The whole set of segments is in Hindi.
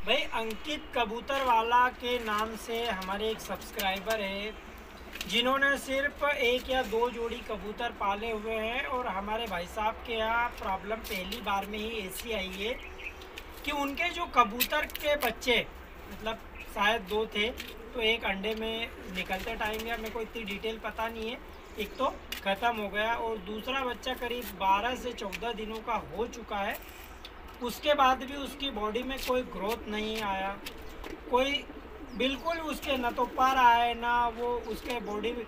भाई अंकित कबूतर वाला के नाम से हमारे एक सब्सक्राइबर है जिन्होंने सिर्फ एक या दो जोड़ी कबूतर पाले हुए हैं। और हमारे भाई साहब के यहाँ प्रॉब्लम पहली बार में ही ऐसी आई है कि उनके जो कबूतर के बच्चे मतलब शायद दो थे, तो एक अंडे में निकलते टाइम या मेरे को इतनी डिटेल पता नहीं है, एक तो ख़त्म हो गया और दूसरा बच्चा करीब 12 से 14 दिनों का हो चुका है। उसके बाद भी उसकी बॉडी में कोई ग्रोथ नहीं आया, कोई बिल्कुल उसके न तो पर आए ना वो उसके बॉडी में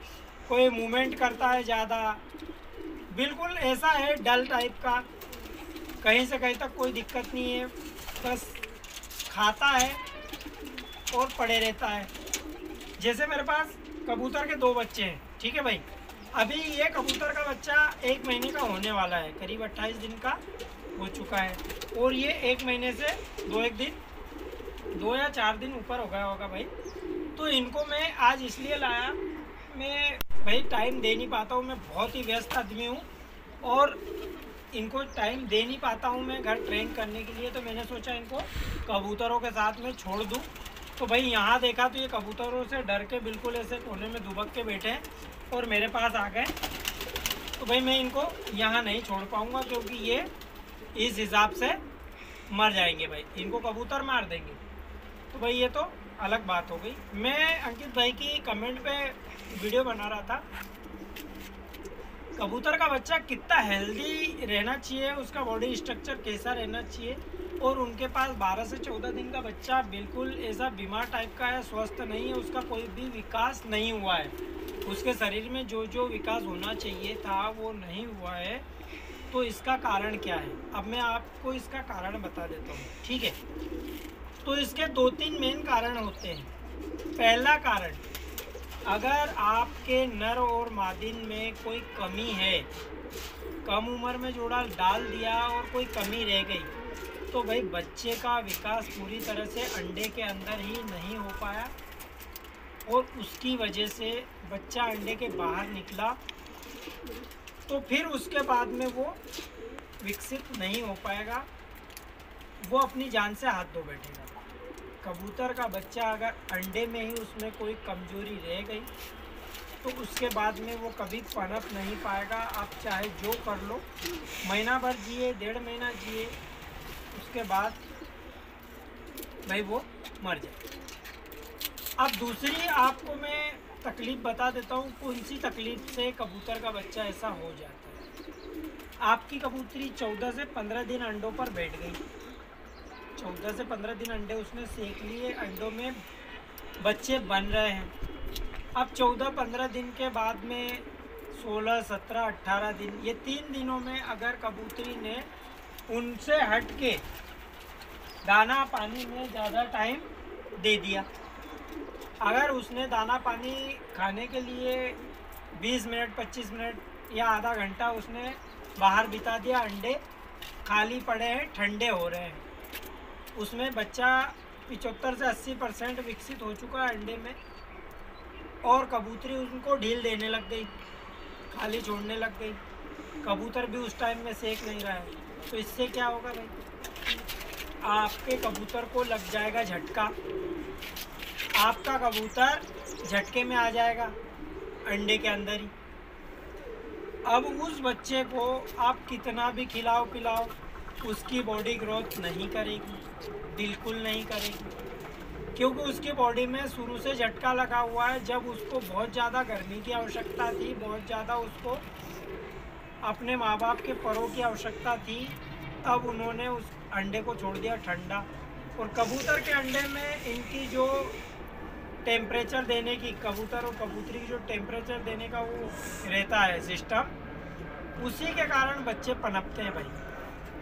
कोई मूवमेंट करता है ज़्यादा, बिल्कुल ऐसा है डल टाइप का। कहीं से कहीं तक कोई दिक्कत नहीं है, बस खाता है और पड़े रहता है। जैसे मेरे पास कबूतर के दो बच्चे हैं, ठीक है भाई। अभी ये कबूतर का बच्चा 1 महीने का होने वाला है, करीब 28 दिन का हो चुका है। और ये 1 महीने से 2 या 4 दिन ऊपर हो गया होगा भाई। तो इनको मैं आज इसलिए लाया, मैं भाई टाइम दे नहीं पाता हूँ, मैं बहुत ही व्यस्त आदमी हूँ और इनको टाइम दे नहीं पाता हूँ मैं घर ट्रेन करने के लिए। तो मैंने सोचा इनको कबूतरों के साथ में छोड़ दूँ। तो भाई यहाँ देखा तो ये कबूतरों से डर के बिल्कुल ऐसे कोने में दुबक के बैठे हैं और मेरे पास आ गए। तो भाई मैं इनको यहाँ नहीं छोड़ पाऊँगा क्योंकि ये इस हिसाब से मर जाएंगे भाई, इनको कबूतर मार देंगे। तो भाई ये तो अलग बात हो गई। मैं अंकित भाई की कमेंट पे वीडियो बना रहा था, कबूतर का बच्चा कितना हेल्दी रहना चाहिए, उसका बॉडी स्ट्रक्चर कैसा रहना चाहिए। और उनके पास 12 से 14 दिन का बच्चा बिल्कुल ऐसा बीमार टाइप का है, स्वस्थ नहीं है, उसका कोई भी विकास नहीं हुआ है, उसके शरीर में जो जो विकास होना चाहिए था वो नहीं हुआ है। तो इसका कारण क्या है, अब मैं आपको इसका कारण बता देता हूँ, ठीक है। तो इसके 2-3 मेन कारण होते हैं। पहला कारण, अगर आपके नर और मादिन में कोई कमी है, कम उम्र में जोड़ा डाल दिया और कोई कमी रह गई, तो भाई बच्चे का विकास पूरी तरह से अंडे के अंदर ही नहीं हो पाया और उसकी वजह से बच्चा अंडे के बाहर निकला, तो फिर उसके बाद में वो विकसित नहीं हो पाएगा, वो अपनी जान से हाथ धो बैठेगा। कबूतर का बच्चा अगर अंडे में ही उसमें कोई कमजोरी रह गई तो उसके बाद में वो कभी पनप नहीं पाएगा। आप चाहे जो कर लो, महीना भर जिए, 1.5 महीना जिए, उसके बाद भाई वो मर जाए। अब दूसरी आपको मैं तकलीफ़ बता देता हूँ, कौन सी तकलीफ़ से कबूतर का बच्चा ऐसा हो जाता है। आपकी कबूतरी 14 से 15 दिन अंडों पर बैठ गई, 14 से 15 दिन अंडे उसने सेक लिए, अंडों में बच्चे बन रहे हैं। अब 14-15 दिन के बाद में 16, 17, 18 दिन, ये 3 दिनों में अगर कबूतरी ने उनसे हट के दाना पानी में ज़्यादा टाइम दे दिया, अगर उसने दाना पानी खाने के लिए 20 मिनट, 25 मिनट या आधा घंटा उसने बाहर बिता दिया, अंडे खाली पड़े हैं, ठंडे हो रहे हैं, उसमें बच्चा 75 से 80% विकसित हो चुका है अंडे में, और कबूतरी उनको ढील देने लग गई, खाली छोड़ने लग गई, कबूतर भी उस टाइम में सेक नहीं रहा है, तो इससे क्या होगा भाई, आपके कबूतर को लग जाएगा झटका, आपका कबूतर झटके में आ जाएगा अंडे के अंदर ही। अब उस बच्चे को आप कितना भी खिलाओ पिलाओ, उसकी बॉडी ग्रोथ नहीं करेगी, बिल्कुल नहीं करेगी, क्योंकि उसकी बॉडी में शुरू से झटका लगा हुआ है। जब उसको बहुत ज़्यादा गर्मी की आवश्यकता थी, बहुत ज़्यादा उसको अपने माँ बाप के परों की आवश्यकता थी, तब उन्होंने उस अंडे को छोड़ दिया ठंडा। और कबूतर के अंडे में इनकी जो टेम्परेचर देने की, कबूतर और कबूतरी की जो टेम्परेचर देने का वो रहता है सिस्टम, उसी के कारण बच्चे पनपते हैं भाई।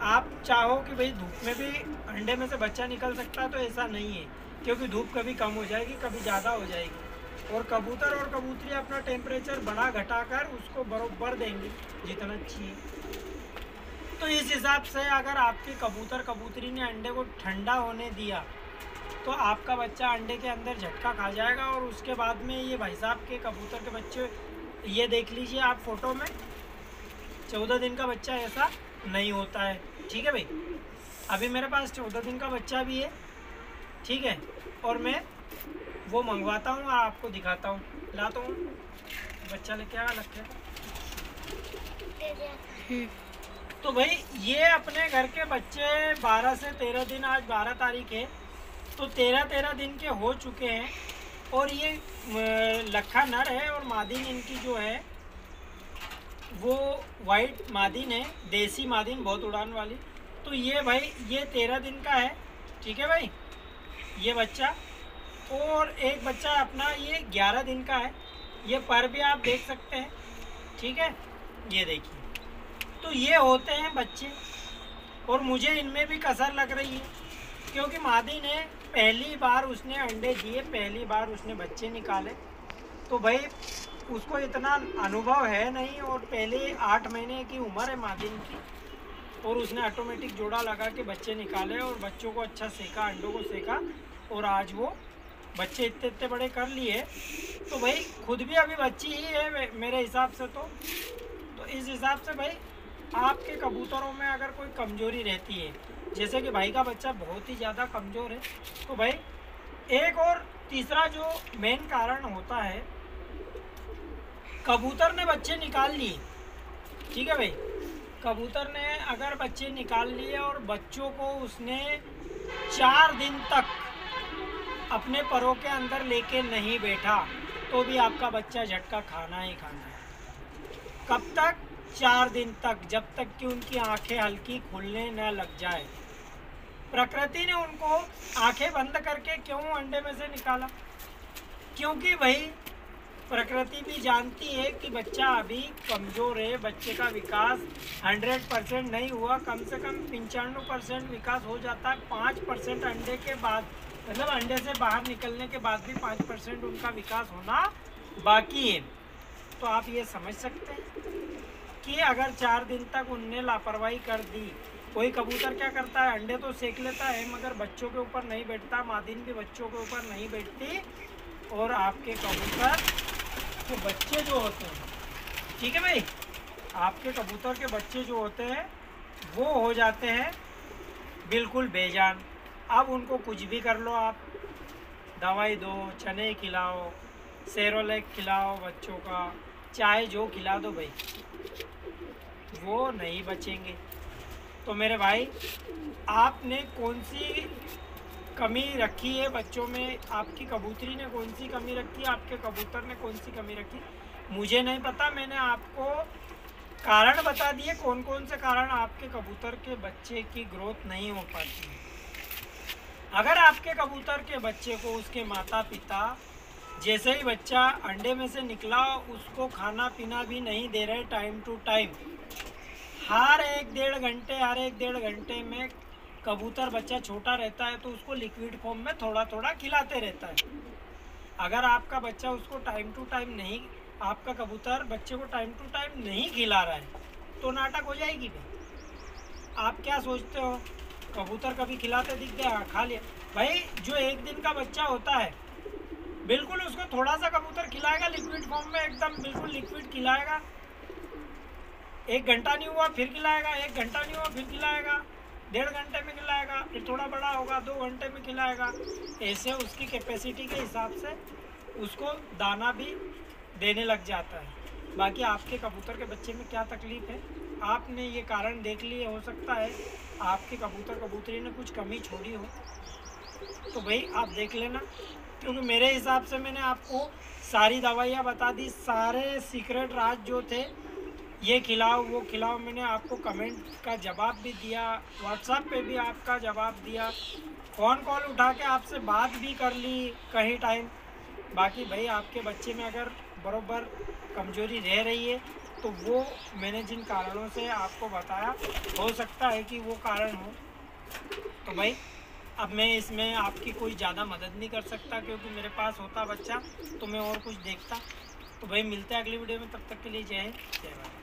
आप चाहो कि भाई धूप में भी अंडे में से बच्चा निकल सकता है, तो ऐसा नहीं है, क्योंकि धूप कभी कम हो जाएगी, कभी ज़्यादा हो जाएगी, और कबूतर और कबूतरी अपना टेम्परेचर बढ़ा घटा कर उसको बरोबर देंगे जितना चाहिए। तो इस हिसाब से अगर आपके कबूतर कबूतरी ने अंडे को ठंडा होने दिया तो आपका बच्चा अंडे के अंदर झटका खा जाएगा। और उसके बाद में ये भाई साहब के कबूतर के बच्चे, ये देख लीजिए आप फ़ोटो में, 14 दिन का बच्चा ऐसा नहीं होता है, ठीक है भाई। अभी मेरे पास 14 दिन का बच्चा भी है ठीक है, और मैं वो मंगवाता हूँ और आपको दिखाता हूँ, लाता हूँ। बच्चा लेके आ लग। तो भाई ये अपने घर के बच्चे 12 से 13 दिन, आज 12 तारीख है, तो 13 दिन के हो चुके हैं। और ये लखा नर है और मादिन इनकी जो है वो वाइट मादिन है, देसी मादिन, बहुत उड़ान वाली। तो ये भाई ये 13 दिन का है, ठीक है भाई, ये बच्चा। और एक बच्चा अपना ये 11 दिन का है, ये पर भी आप देख सकते हैं, ठीक है, ये देखिए। तो ये होते हैं बच्चे, और मुझे इनमें भी कसर लग रही है, क्योंकि मादी ने पहली बार उसने अंडे दिए, पहली बार उसने बच्चे निकाले, तो भाई उसको इतना अनुभव है नहीं, और पहले 8 महीने की उम्र है मादिन की, और उसने ऑटोमेटिक जोड़ा लगा के बच्चे निकाले और बच्चों को अच्छा सेका, अंडों को सेका, और आज वो बच्चे इतने इतने बड़े कर लिए। तो भाई खुद भी अभी बच्ची ही है मेरे हिसाब से। तो इस हिसाब से भाई आपके कबूतरों में अगर कोई कमजोरी रहती है, जैसे कि भाई का बच्चा बहुत ही ज़्यादा कमज़ोर है, तो भाई एक और तीसरा जो मेन कारण होता है, कबूतर ने बच्चे निकाल लिए, ठीक है भाई, कबूतर ने अगर बच्चे निकाल लिए और बच्चों को उसने 4 दिन तक अपने परों के अंदर लेके नहीं बैठा, तो भी आपका बच्चा झटका खाना ही खाना है। कब तक? 4 दिन तक, जब तक कि उनकी आंखें हल्की खुलने न लग जाए। प्रकृति ने उनको आंखें बंद करके क्यों अंडे में से निकाला? क्योंकि भाई प्रकृति भी जानती है कि बच्चा अभी कमज़ोर है, बच्चे का विकास 100% नहीं हुआ, कम से कम 95% विकास हो जाता है। 5% अंडे के बाद, मतलब अंडे से बाहर निकलने के बाद भी 5% उनका विकास होना बाकी है। तो आप ये समझ सकते हैं कि अगर 4 दिन तक उनने लापरवाही कर दी, कोई कबूतर क्या करता है, अंडे तो सेक लेता है मगर बच्चों के ऊपर नहीं बैठता, मादिन भी बच्चों के ऊपर नहीं बैठती, और आपके कबूतर के बच्चे जो होते हैं, ठीक है भाई, आपके कबूतर के बच्चे जो होते हैं वो हो जाते हैं बिल्कुल बेजान। अब उनको कुछ भी कर लो आप, दवाई दो, चने खिलाओ, सेरोलैक खिलाओ बच्चों का, चाहे जो खिला दो भाई, वो नहीं बचेंगे। तो मेरे भाई, आपने कौन सी कमी रखी है बच्चों में, आपकी कबूतरी ने कौन सी कमी रखी, आपके कबूतर ने कौन सी कमी रखी, मुझे नहीं पता। मैंने आपको कारण बता दिए, कौन कौन से कारण आपके कबूतर के बच्चे की ग्रोथ नहीं हो पाती है। अगर आपके कबूतर के बच्चे को उसके माता पिता जैसे ही बच्चा अंडे में से निकला उसको खाना पीना भी नहीं दे रहे टाइम टू टाइम, हर 1-1.5 घंटे में कबूतर बच्चा छोटा रहता है तो उसको लिक्विड फॉर्म में थोड़ा थोड़ा खिलाते रहता है। अगर आपका बच्चा उसको टाइम टू टाइम नहीं, आपका कबूतर बच्चे को टाइम टू टाइम नहीं खिला रहा है तो नाटक हो जाएगी भाई। आप क्या सोचते हो, कबूतर कभी खिलाते दिख गया, खा लिया? भाई जो 1 दिन का बच्चा होता है, बिल्कुल उसको थोड़ा सा कबूतर खिलाएगा लिक्विड फॉर्म में, एकदम बिल्कुल लिक्विड खिलाएगा, 1 घंटा नहीं हुआ फिर खिलाएगा, 1 घंटा नहीं हुआ फिर खिलाएगा, 1.5 घंटे में खिलाएगा, फिर थोड़ा बड़ा होगा 2 घंटे में खिलाएगा। ऐसे उसकी कैपेसिटी के हिसाब से उसको दाना भी देने लग जाता है। बाकी आपके कबूतर के बच्चे में क्या तकलीफ़ है, आपने ये कारण देख लिए, हो सकता है आपके कबूतर कबूतरी ने कुछ कमी छोड़ी हो, तो भाई आप देख लेना। क्योंकि मेरे हिसाब से मैंने आपको सारी दवाइयाँ बता दी, सारे सीक्रेट राज जो थे, ये खिलाओ वो खिलाओ, मैंने आपको कमेंट का जवाब भी दिया, व्हाट्सएप पे भी आपका जवाब दिया, फ़ोन कॉल उठा के आपसे बात भी कर ली कहीं टाइम। बाकी भाई आपके बच्चे में अगर बरोबर कमज़ोरी रह रही है तो वो मैंने जिन कारणों से आपको बताया, हो सकता है कि वो कारण हो। तो भाई अब मैं इसमें आपकी कोई ज़्यादा मदद नहीं कर सकता, क्योंकि मेरे पास होता बच्चा तो मैं और कुछ देखता। तो भाई मिलते हैं अगली वीडियो में, तब तक के लिए जय हिंद, जय भारत।